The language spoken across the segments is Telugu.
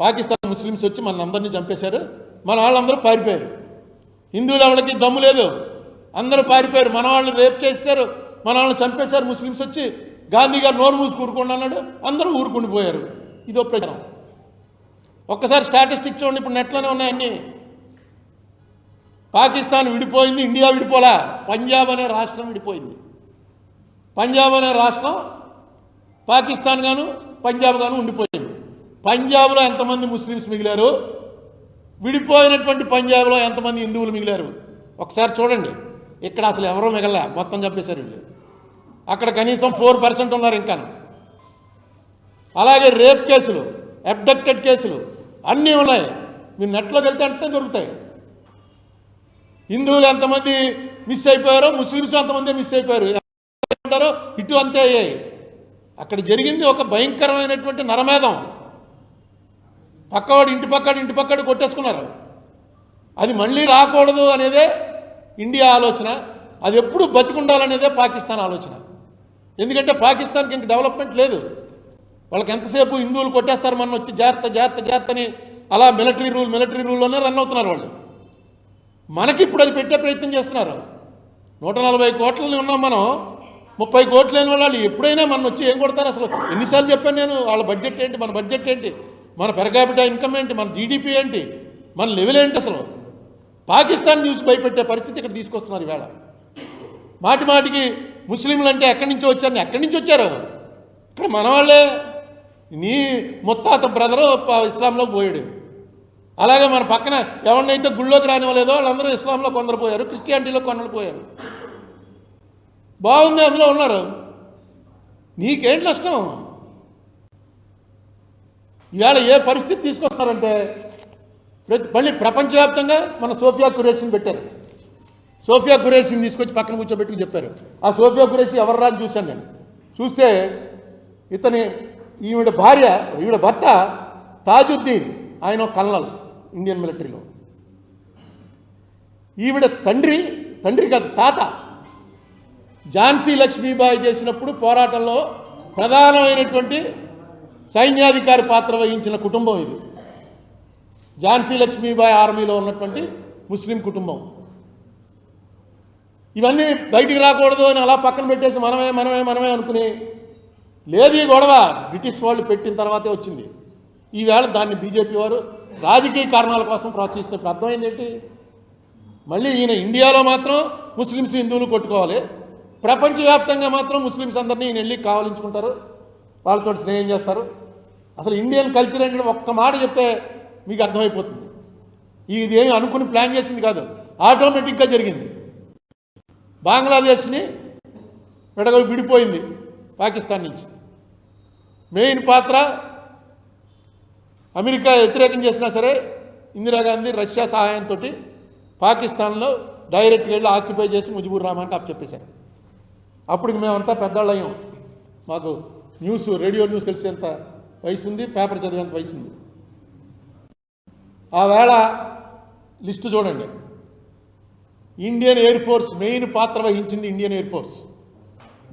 పాకిస్తాన్ ముస్లిమ్స్ వచ్చి మన అందరినీ చంపేశారు, మన వాళ్ళందరూ పారిపోయారు. హిందువులు ఎవరికి దమ్ము లేదు, అందరూ పారిపోయారు. మన వాళ్ళు రేప్ చేశారు, మన వాళ్ళని చంపేశారు. ముస్లిమ్స్ వచ్చి గాంధీ గారు నోరు మూసి కూరుకోండి అన్నాడు, అందరూ ఊరుకుండిపోయారు. ఇదో ప్రచారం. ఒక్కసారి స్టాటిస్టిక్స్ చూడండి, ఇప్పుడు నెట్లోనే ఉన్నాయన్నీ. పాకిస్తాన్ విడిపోయింది, ఇండియా విడిపోలా. పంజాబ్ అనే రాష్ట్రం విడిపోయింది. పంజాబ్ అనే రాష్ట్రం పాకిస్తాన్ గాను పంజాబ్ గాను ఉండిపోయింది. పంజాబ్లో ఎంతమంది ముస్లిమ్స్ మిగిలారు, విడిపోయినటువంటి పంజాబ్లో ఎంతమంది హిందువులు మిగిలారు ఒకసారి చూడండి. ఇక్కడ అసలు ఎవరో మిగల, మొత్తం చంపేశారు వీళ్ళు. అక్కడ కనీసం 4% ఉన్నారు ఇంకా. అలాగే రేప్ కేసులు, అబ్డక్టెడ్ కేసులు అన్నీ ఉన్నాయి. మీరు నెట్లోకి వెళ్తే అంటే దొరుకుతాయి. హిందువులు ఎంతమంది మిస్ అయిపోయారో ముస్లిమ్స్ అంతమంది మిస్ అయిపోయారు. ఇటు అంతే అయ్యాయి. అక్కడ జరిగింది ఒక భయంకరమైనటువంటి నరమేధం. పక్కవాడు ఇంటి పక్కడు కొట్టేసుకున్నారు. అది మళ్ళీ రాకూడదు అనేదే ఇండియా ఆలోచన, అది ఎప్పుడు బతికుండాలనేదే పాకిస్తాన్ ఆలోచన. ఎందుకంటే పాకిస్తాన్కి ఇంక డెవలప్మెంట్ లేదు. వాళ్ళకి ఎంతసేపు హిందువులు కొట్టేస్తారు, మన వచ్చి జాగ్రత్త అని అలా మిలిటరీ రూల్లోనే రన్ అవుతున్నారు వాళ్ళు. మనకి ఇప్పుడు అది పెట్టే ప్రయత్నం చేస్తున్నారు. 140 కోట్లని ఉన్నాం మనం, 30 కోట్లు లేని వాళ్ళు ఎప్పుడైనా మన వచ్చి ఏం కొడతారు? అసలు ఎన్నిసార్లు చెప్పాను నేను, వాళ్ళ బడ్జెట్ ఏంటి, మన బడ్జెట్ ఏంటి, మన పెర్ క్యాపిటా ఇన్కమ్ ఏంటి, మన జీడిపి ఏంటి, మన లెవెల్ ఏంటి? అసలు పాకిస్తాన్ చూసి భయపెట్టే పరిస్థితి ఇక్కడ తీసుకొస్తున్నారు ఈవేళ. మాటికి ముస్లింలు అంటే ఎక్కడి నుంచో వచ్చారు. ఎక్కడి నుంచి వచ్చారు? ఇక్కడ మన వాళ్ళే. నీ ముత్తాత బ్రదరు ఇస్లాంలోకి పోయాడు. అలాగే మన పక్కన ఎవరినైతే గుళ్ళోకి రానివ్వలేదో వాళ్ళందరూ ఇస్లాంలో కొందరు పోయారు, క్రిస్టియానిటీలో కొందరు పోయారు. బాగుంది, అందులో ఉన్నారు. నీకేంటి నష్టం? ఇవాళ ఏ పరిస్థితి తీసుకొస్తారంటే మళ్ళీ ప్రపంచవ్యాప్తంగా మన సోఫియా ఖురేషిని పెట్టారు. సోఫియా ఖురేషిని తీసుకొచ్చి పక్కన కూర్చోబెట్టుకు చెప్పారు. ఆ సోఫియా ఖురేషి ఎవరు రాని చూశాను నేను. చూస్తే ఈవిడ భార్య, ఈవిడ భర్త తాజుద్దీన్, ఆయన కల్నల్ ఇండియన్ మిలిటరీలో. ఈవిడ తండ్రి కాదు తాత ఝాన్సీ లక్ష్మీబాయి చేసినప్పుడు పోరాటంలో ప్రధానమైనటువంటి సైన్యాధికారి పాత్ర వహించిన కుటుంబం ఇది. ఝాన్సీ లక్ష్మీబాయి ఆర్మీలో ఉన్నటువంటి ముస్లిం కుటుంబం. ఇవన్నీ బయటికి రాకూడదు అని అలా పక్కన పెట్టేసి మనమే అనుకుని, లేదు ఈ గొడవ బ్రిటిష్ వాళ్ళు పెట్టిన తర్వాతే వచ్చింది. ఈవేళ దాన్ని బీజేపీ వారు రాజకీయ కారణాల కోసం ప్రోత్సహిస్తే ఇప్పుడు అర్థమైంది ఏంటి? మళ్ళీ ఈయన ఇండియాలో మాత్రం ముస్లిమ్స్ హిందువులు కొట్టుకోవాలి, ప్రపంచవ్యాప్తంగా మాత్రం ముస్లిమ్స్ అందరినీ ఈయన వెళ్ళి కావలించుకుంటారు, వాళ్ళతో స్నేహం చేస్తారు. అసలు ఇండియన్ కల్చర్ ఏంటంటే ఒక్క మాట చెప్తే మీకు అర్థమైపోతుంది. ఇదేమి అనుకుని ప్లాన్ చేసింది కాదు, ఆటోమేటిక్గా జరిగింది. బంగ్లాదేశ్ని విడిపోయింది పాకిస్తాన్ నుంచి. మెయిన్ పాత్ర అమెరికా వ్యతిరేకం చేసినా సరే ఇందిరాగాంధీ రష్యా సహాయంతో పాకిస్తాన్లో డైరెక్ట్గా వెళ్ళి ఆక్యుపై చేసి ముజిబుర్ రహమాన్కి అప్పచెప్పేశారు. అప్పటికి మేమంతా పెద్దవాళ్ళయ్యాం. మాకు రేడియో న్యూస్ తెలిసేంత వయసు ఉంది, పేపర్ చదివేంత వయసు ఉంది. ఆ వేళ లిస్టు చూడండి. ఇండియన్ ఎయిర్ ఫోర్స్ మెయిన్ పాత్ర వహించింది. ఇండియన్ ఎయిర్ ఫోర్స్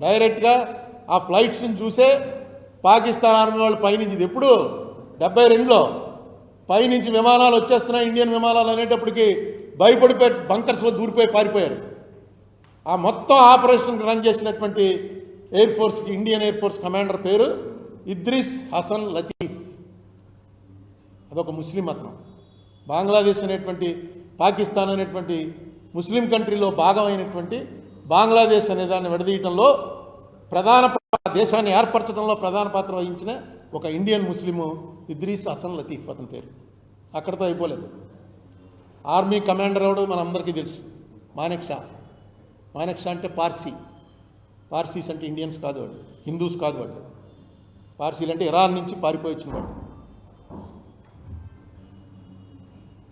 డైరెక్ట్గా ఆ ఫ్లైట్స్ని చూసే పాకిస్తాన్ ఆర్మీ వాళ్ళు పైనుంచి, ఇది ఎప్పుడు 72లో పైనుంచి విమానాలు వచ్చేస్తున్నాయి ఇండియన్ విమానాలు అనేటప్పటికి భయపడిపోయి బంకర్స్లో దూరిపోయి పారిపోయారు. ఆ మొత్తం ఆపరేషన్ రన్ చేసినటువంటి ఎయిర్ ఫోర్స్కి ఇండియన్ ఎయిర్ ఫోర్స్ కమాండర్ పేరు ఇద్రిస్ హసన్ లతీఫ్. అదొక ముస్లిం అతను. బంగ్లాదేశ్ అనేటువంటి పాకిస్తాన్ అనేటువంటి ముస్లిం కంట్రీలో భాగమైనటువంటి బంగ్లాదేశ్ అనే దాన్ని విడదీయటంలో దేశాన్ని ఏర్పరచడంలో ప్రధాన పాత్ర వహించిన ఒక ఇండియన్ ముస్లిము ఇద్రిస్ హసన్ లతీఫ్ అతని పేరు. అక్కడితో అయిపోలేదు. ఆర్మీ కమాండర్ ఎవడు మనందరికీ తెలుసు, మానెక్ షా. మానెక్ షా అంటే పార్సీస్ అంటే ఇండియన్స్ కాదు వాడు, హిందూస్ కాదు వాడు. పార్సీలు అంటే ఇరాన్ నుంచి పారిపోయి వచ్చిన వాడు.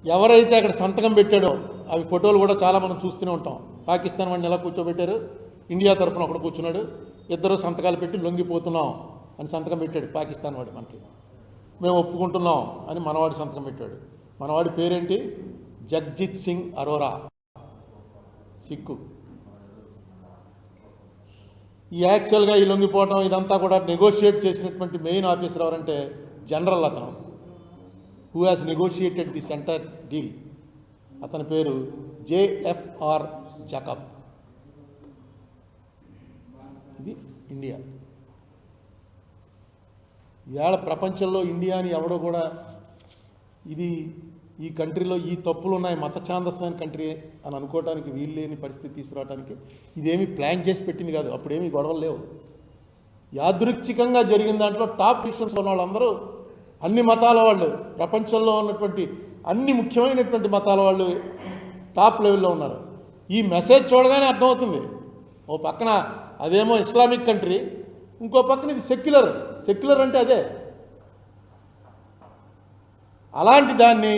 ఎవరైతే అక్కడ సంతకం పెట్టాడో అవి ఫోటోలు కూడా చాలా మనం చూస్తూనే ఉంటాం. పాకిస్తాన్ వాడిని ఎలా కూర్చోబెట్టారు, ఇండియా తరఫున ఒకడు కూర్చున్నాడు, ఇద్దరు సంతకాలు పెట్టి లొంగిపోతున్నాం అని సంతకం పెట్టాడు పాకిస్తాన్ వాడు. మనకి మేము ఒప్పుకుంటున్నాం అని మనవాడి సంతకం పెట్టాడు. మనవాడి పేరేంటి? జగ్జిత్ సింగ్ అరోరా, సిక్కు. ఈ యాక్చువల్గా ఈ లొంగిపోవడం ఇదంతా కూడా నెగోషియేట్ చేసినటువంటి మెయిన్ ఆఫీసర్ ఎవరంటే జనరల్. అతను who has negotiated the centre deal. అతని పేరు జేఎఫ్ఆర్ జాకబ్. ఇది ఇండియా. ఇవాళ ప్రపంచంలో ఇండియాని ఎవడో కూడా ఇది ఈ కంట్రీలో ఈ తప్పులు ఉన్నాయి, మత ఛాందసమైన కంట్రీ అని అనుకోవడానికి వీలు లేని పరిస్థితి తీసుకురావడానికి ఇదేమి ప్లాన్ చేసి పెట్టింది కాదు. అప్పుడేమీ గొడవలు లేవు. యాదృచ్ఛికంగా జరిగిన దాంట్లో టాప్ పొజిషన్స్ ఉన్న వాళ్ళందరూ అన్ని మతాల వాళ్ళు, ప్రపంచంలో ఉన్నటువంటి అన్ని ముఖ్యమైనటువంటి మతాల వాళ్ళు టాప్ లెవెల్లో ఉన్నారు. ఈ మెసేజ్ చూడగానే అర్థమవుతుంది. ఓ పక్కన అదేమో ఇస్లామిక్ కంట్రీ, ఇంకో పక్కన ఇది సెక్యులర్. సెక్యులర్ అంటే అదే. అలాంటి దాన్ని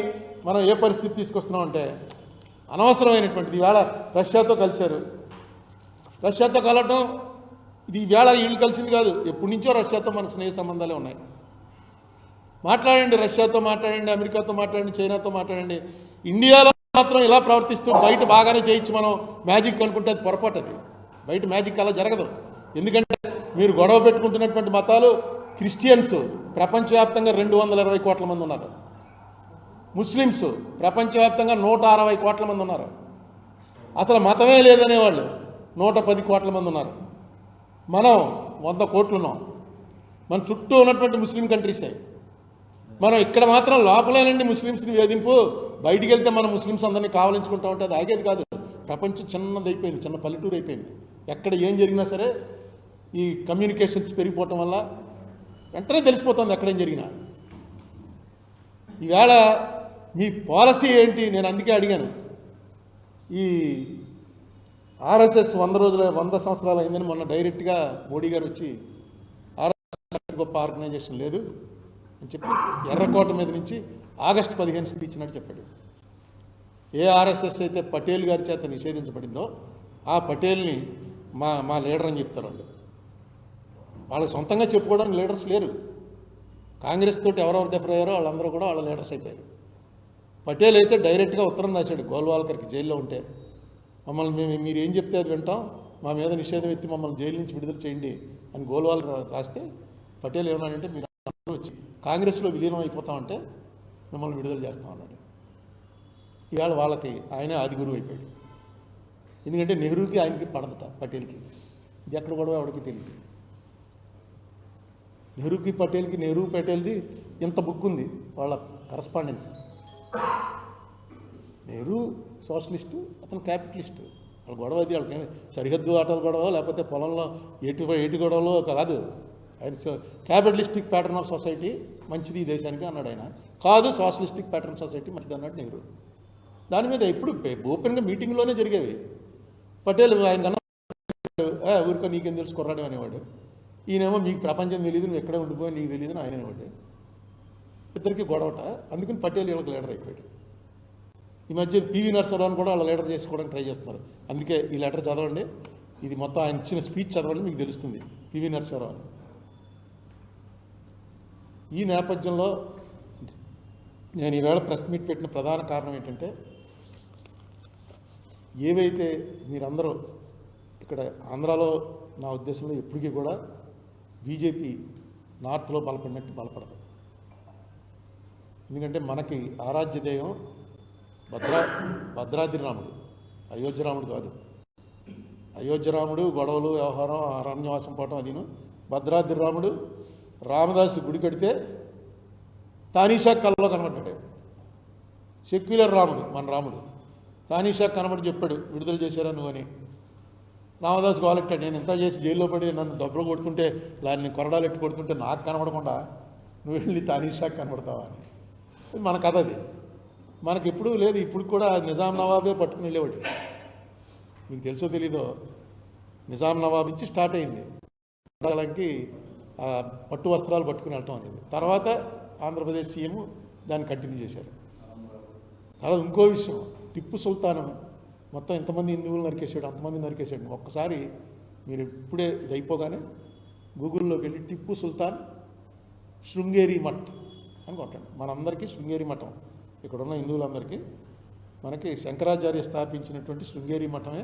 మనం ఏ పరిస్థితి తీసుకొస్తున్నామంటే అనవసరమైనటువంటిది. ఈవేళ రష్యాతో కలిశారు. రష్యాతో కలవటం ఇది ఈవేళ వీళ్ళు కలిసింది కాదు, ఎప్పటి నుంచో రష్యాతో మనకు స్నేహ సంబంధాలే ఉన్నాయి. మాట్లాడండి, రష్యాతో మాట్లాడండి, అమెరికాతో మాట్లాడండి, చైనాతో మాట్లాడండి. ఇండియాలో మాత్రం ఇలా ప్రవర్తిస్తూ బయట బాగానే చేయొచ్చు మనం మ్యాజిక్ అనుకుంటే అది పొరపాటు. అది బయట మ్యాజిక్ అలా జరగదు. ఎందుకంటే మీరు గొడవ పెట్టుకుంటున్నటువంటి మతాలు క్రిస్టియన్స్ ప్రపంచవ్యాప్తంగా 220 కోట్ల మంది ఉన్నారు. ముస్లిమ్స్ ప్రపంచవ్యాప్తంగా 160 కోట్ల మంది ఉన్నారు. అసలు మతమే లేదనేవాళ్ళు 110 కోట్ల మంది ఉన్నారు. మనం 100 కోట్లు ఉన్నాం. మన చుట్టూ ఉన్నటువంటి ముస్లిం కంట్రీసే. మనం ఇక్కడ మాత్రం లోపలేనండి ముస్లిమ్స్ని వేధింపు, బయటికి వెళ్తే మనం ముస్లిమ్స్ అందరినీ కావలించుకుంటా ఉంటే అది ఆగేది కాదు. ప్రపంచం చిన్నది అయిపోయింది, చిన్న పల్లెటూరు అయిపోయింది. ఎక్కడ ఏం జరిగినా సరే ఈ కమ్యూనికేషన్స్ పెరిగిపోవటం వల్ల వెంటనే తెలిసిపోతుంది ఎక్కడేం జరిగినా. ఈవేళ మీ పాలసీ ఏంటి? నేను అందుకే అడిగాను. ఈ ఆర్ఎస్ఎస్ 100 సంవత్సరాలు అయిందని మొన్న డైరెక్ట్గా మోడీ గారు వచ్చి ఆర్ఎస్ఎస్ గొప్ప ఆర్గనైజేషన్ లేదు అని చెప్పి ఎర్రకోట మీద నుంచి ఆగస్టు 15 స్పీచ్ ఇచ్చినట్టు చెప్పాడు. ఏ ఆర్ఎస్ఎస్ అయితే పటేల్ గారి చేత నిషేధించబడిందో ఆ పటేల్ని మా లీడర్ అని చెప్తారు వాళ్ళు. వాళ్ళకి సొంతంగా చెప్పుకోవడానికి లీడర్స్ లేరు. కాంగ్రెస్ తోటి ఎవరెవరు డిఫర్ అయ్యారో వాళ్ళందరూ కూడా వాళ్ళ లీడర్స్ అయిపోయారు. పటేల్ అయితే డైరెక్ట్గా ఉత్తరం రాశాడు గోల్వాల్కర్కి జైల్లో ఉంటే, మమ్మల్ని మీరు ఏం చెప్తే అది వింటాం, మా మీద నిషేధం ఎత్తి మమ్మల్ని జైలు నుంచి విడుదల చేయండి అని గోల్వాల్కర్ రాస్తే పటేల్ ఏమన్నాడంటే మీరు అందరూ వచ్చి కాంగ్రెస్లో విలీనం అయిపోతామంటే మిమ్మల్ని విడుదల చేస్తామన్నాడు. ఇవాళ వాళ్ళకి ఆయన ఆది గురువు అయిపోయాడు. ఎందుకంటే నెహ్రూకి ఆయనకి పడదట, పటేల్కి. ఇది ఎక్కడ కూడా ఎవరికి తెలియదు. నెహ్రూకి పటేల్కి, నెహ్రూ పటేల్ది ఇంత బుక్ ఉంది వాళ్ళ కరస్పాండెన్స్. నెహ్రూ సోషలిస్టు, అతను క్యాపిటలిస్టు. వాళ్ళ గొడవ అది. వాళ్ళకి సరిహద్దు ఆటల గొడవ లేకపోతే పొలంలో ఏటి గొడవలో కాదు. ఆయన క్యాపిటలిస్టిక్ ప్యాటర్న్ ఆఫ్ సొసైటీ మంచిది ఈ దేశానికి అన్నాడు ఆయన. కాదు, సోషలిస్టిక్ ప్యాటర్న్ సొసైటీ మంచిది అన్నాడు నెహ్రూ. దాని మీద ఇప్పుడు ఓపెన్గా మీటింగ్లోనే జరిగేవి. పటేల్ ఆయన కన్నా ఊరికో నీకేం తెలుసు కుర్రాడు అనేవాడు. ఈయనేమో మీకు ప్రపంచం తెలియదు, నువ్వు ఎక్కడే ఉండిపో, నీకు తెలియదు అని ఆయన అనేవాడు. ఇద్దరికి గొడవట. అందుకని పటేల్ వీళ్ళకి లీడర్ అయిపోయాడు. ఈ మధ్య పివి నరసింహరావుని కూడా వాళ్ళ లీడర్ చేసుకోవడానికి ట్రై చేస్తున్నారు. అందుకే ఈ లెటర్ చదవండి, ఇది మొత్తం ఆయన ఇచ్చిన స్పీచ్ చదవండి, మీకు తెలుస్తుంది పివి నరసింహరావు అని. ఈ నేపథ్యంలో నేను ఈవేళ ప్రెస్ మీట్ పెట్టిన ప్రధాన కారణం ఏంటంటే, ఏవైతే మీరందరూ ఇక్కడ ఆంధ్రాలో నా ఉద్దేశంలో ఎప్పటికీ కూడా బీజేపీ నార్త్లో బలపడినట్టు బలపడదు. ఎందుకంటే మనకి ఆరాధ్య దైవం భద్రాద్రి రాముడు, అయోధ్య రాముడు కాదు. అయోధ్య రాముడు గొడవలు, వ్యవహారం, అరణ్యవాసం పోవటం అదిను. భద్రాద్రి రాముడు రామదాసు గుడి కడితే తానీషా కళ్ళలో కనబడ్డాడు. సెక్యులర్ రాముడు మన రాముడు. తానీషా కనబడి చెప్పాడు విడుదల చేశారా నువ్వు అని. రామదాస్ గోలెట్టాడు, నేను ఎంత చేసి జైల్లో పడి నన్ను దెబ్బలు కొడుతుంటే, నేను కొరడాలు ఎట్టు కొడుతుంటే నాకు కనబడకుండా నువ్వు వెళ్ళి తానీషాకి కనబడతావా అని. మన కథ అది. మనకి ఎప్పుడూ లేదు. ఇప్పుడు కూడా నిజాం నవాబే పట్టుకుని వెళ్ళేవాడు. మీకు తెలుసో తెలీదో, నిజాం నవాబ్ నుంచి స్టార్ట్ అయింది కాలానికి పట్టు వస్త్రాలు పట్టుకుని వెళ్ళటం అనేది. తర్వాత ఆంధ్రప్రదేశ్ సీఎం దాన్ని కంటిన్యూ చేశారు. తర్వాత ఇంకో విషయం, టిప్పు సుల్తాన్ మొత్తం ఎంతమంది హిందువులు నరికేశాడు, అంతమంది నరికేశాడు. ఒక్కసారి మీరు ఇప్పుడే ఇది అయిపోగానే గూగుల్లోకి వెళ్ళి టిప్పు సుల్తాన్ శృంగేరి మఠ్ అని కొట్టండి. మనందరికీ శృంగేరి మఠం, ఇక్కడున్న హిందువులందరికీ మనకి శంకరాచార్య స్థాపించినటువంటి శృంగేరి మఠమే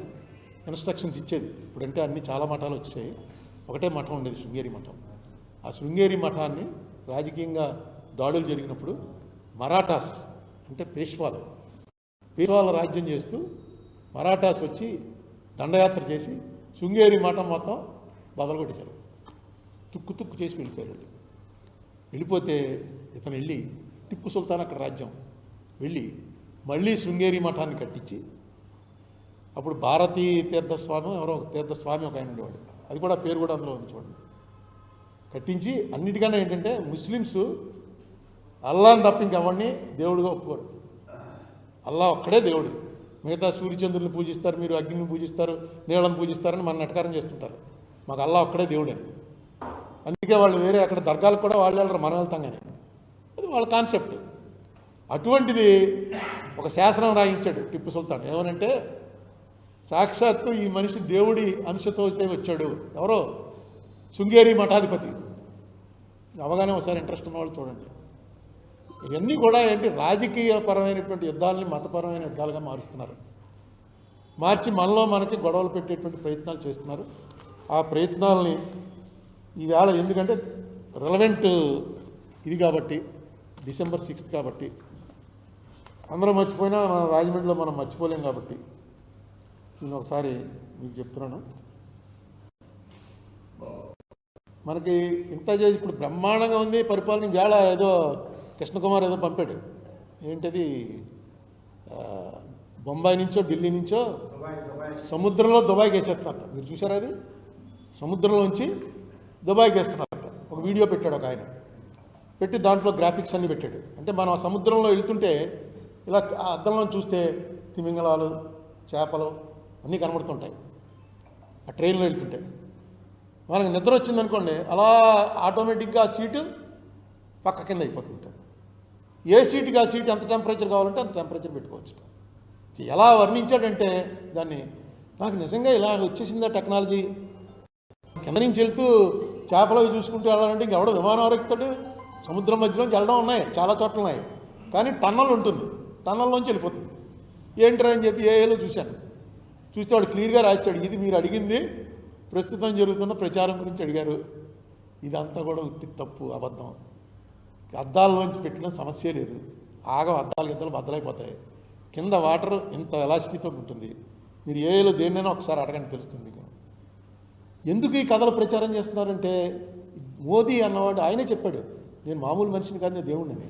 ఇన్స్ట్రక్షన్స్ ఇచ్చేది. ఇప్పుడంటే అన్ని చాలా మఠాలు వచ్చాయి, ఒకటే మఠం ఉండేది శృంగేరి మఠం. ఆ శృంగేరి మఠాన్ని రాజకీయంగా దాడులు జరిగినప్పుడు మరాఠాస్ అంటే పేష్వాల రాజ్యం చేస్తూ మరాఠాస్ వచ్చి దండయాత్ర చేసి శృంగేరి మఠం మొత్తం బదలగొట్టేశారు. తుక్కు చేసి వెళ్ళిపోయారు. వెళ్ళిపోతే ఇతను వెళ్ళి టిప్పు సుల్తాన్ అక్కడ రాజ్యం వెళ్ళి మళ్ళీ శృంగేరి మఠాన్ని కట్టించి, అప్పుడు భారతీ తీర్థస్వామి ఎవరో ఒక తీర్థస్వామి ఒక ఆయన ఉండేవాడు, అది కూడా పేరు కూడా అందులో ఉంది చూడండి, కట్టించి అన్నిటికన్నా ఏంటంటే ముస్లిమ్స్ అల్లాని తప్ప ఇంకెవరిని దేవుడిగా ఒప్పుకోరు. అల్లా ఒక్కడే దేవుడు. మిగతా సూర్యచంద్రుని పూజిస్తారు, మీరు అగ్నిని పూజిస్తారు, నీళ్ళని పూజిస్తారని మన నటకారం చేస్తుంటారు. మాకు అల్లా ఒక్కడే దేవుడే. అందుకే వాళ్ళు వేరే అక్కడ దర్గాలకు కూడా వాళ్ళు వెళ్ళరు, మనం వెళ్తాం. కానీ అది వాళ్ళ కాన్సెప్ట్. అటువంటిది ఒక శాసనం రాయించాడు టిప్పు సుల్తాన్. ఏమనంటే సాక్షాత్తు ఈ మనిషి దేవుడి అంశతో వచ్చాడు. ఎవరో శృంగేరి మఠాధిపతి. అవగానే ఒకసారి ఇంట్రెస్ట్ ఉన్న వాళ్ళు చూడండి. ఇవన్నీ కూడా ఏంటి, రాజకీయపరమైనటువంటి యుద్ధాలని మతపరమైన యుద్ధాలుగా మారుస్తున్నారు. మార్చి మనలో మనకి గొడవలు పెట్టేటువంటి ప్రయత్నాలు చేస్తున్నారు. ఆ ప్రయత్నాలని ఈవేళ ఎందుకంటే రిలవెంట్ ఇది కాబట్టి, December 6th కాబట్టి, అందరం మర్చిపోయినా మన రాజమండ్రిలో మనం మర్చిపోలేం కాబట్టి నేను ఒకసారి మీకు చెప్తున్నాను. మనకి ఇంత చేసి ఇప్పుడు బ్రహ్మాండంగా ఉంది పరిపాలన. వేళ ఏదో కృష్ణకుమార్ ఏదో పంపాడు, ఏంటది బొంబాయి నుంచో ఢిల్లీ నుంచో సముద్రంలో దుబాయ్కి వేసేస్తున్నారట. మీరు చూసారా? అది సముద్రంలోంచి దుబాయ్కి వేస్తున్నారట. ఒక వీడియో పెట్టాడు ఒక ఆయన, పెట్టి దాంట్లో గ్రాఫిక్స్ అన్నీ పెట్టాడు. అంటే మనం ఆ సముద్రంలో వెళ్తుంటే ఇలా అద్దంలో చూస్తే తిమింగలాలు, చేపలు అన్నీ కనబడుతుంటాయి ఆ ట్రైన్లో వెళ్తుంటే. మనకు నిద్ర వచ్చిందనుకోండి, అలా ఆటోమేటిక్గా ఆ సీటు పక్క కింద అయిపోతుంటుంది. ఏ సీటుకి ఆ సీటు ఎంత టెంపరేచర్ కావాలంటే అంత టెంపరేచర్ పెట్టుకోవచ్చు. ఎలా వర్ణించాడంటే దాన్ని, నాకు నిజంగా ఇలా వచ్చేసిందా టెక్నాలజీ. కింద నుంచి వెళ్తూ చేపలు చూసుకుంటూ వెళ్ళాలంటే ఇంకెవడో విమానం ఎక్కుతాడు. సముద్రం మధ్యలోంచి వెళ్ళడం ఉన్నాయి, చాలా చోట్ల ఉన్నాయి. కానీ టన్నల్ ఉంటుంది, టన్నల్లోంచి వెళ్ళిపోతుంది. ఏంట్రా అని చెప్పి ఏఏలో చూశాను. చూస్తే వాడు క్లియర్గా రాశాడు, ఇది మీరు అడిగింది ప్రస్తుతం జరుగుతున్న ప్రచారం గురించి అడిగారు. ఇదంతా కూడా ఉత్తి తప్పు, అబద్ధం. అద్దాల్లోంచి పెట్టిన సమస్య లేదు. అద్దాలు గిద్దలు బద్దలైపోతాయి. కింద వాటర్ ఇంత ఎలాసిటీతో ఉంటుంది. మీరు ఏఏలో దేన్నైనా ఒకసారి అడగండి, తెలుస్తుంది మీకు. ఎందుకు ఈ కథలు ప్రచారం చేస్తున్నారంటే, మోదీ అన్నవాడు ఆయనే చెప్పాడు, నేను మామూలు మనిషిని కాదు, నేను దేవుడిని.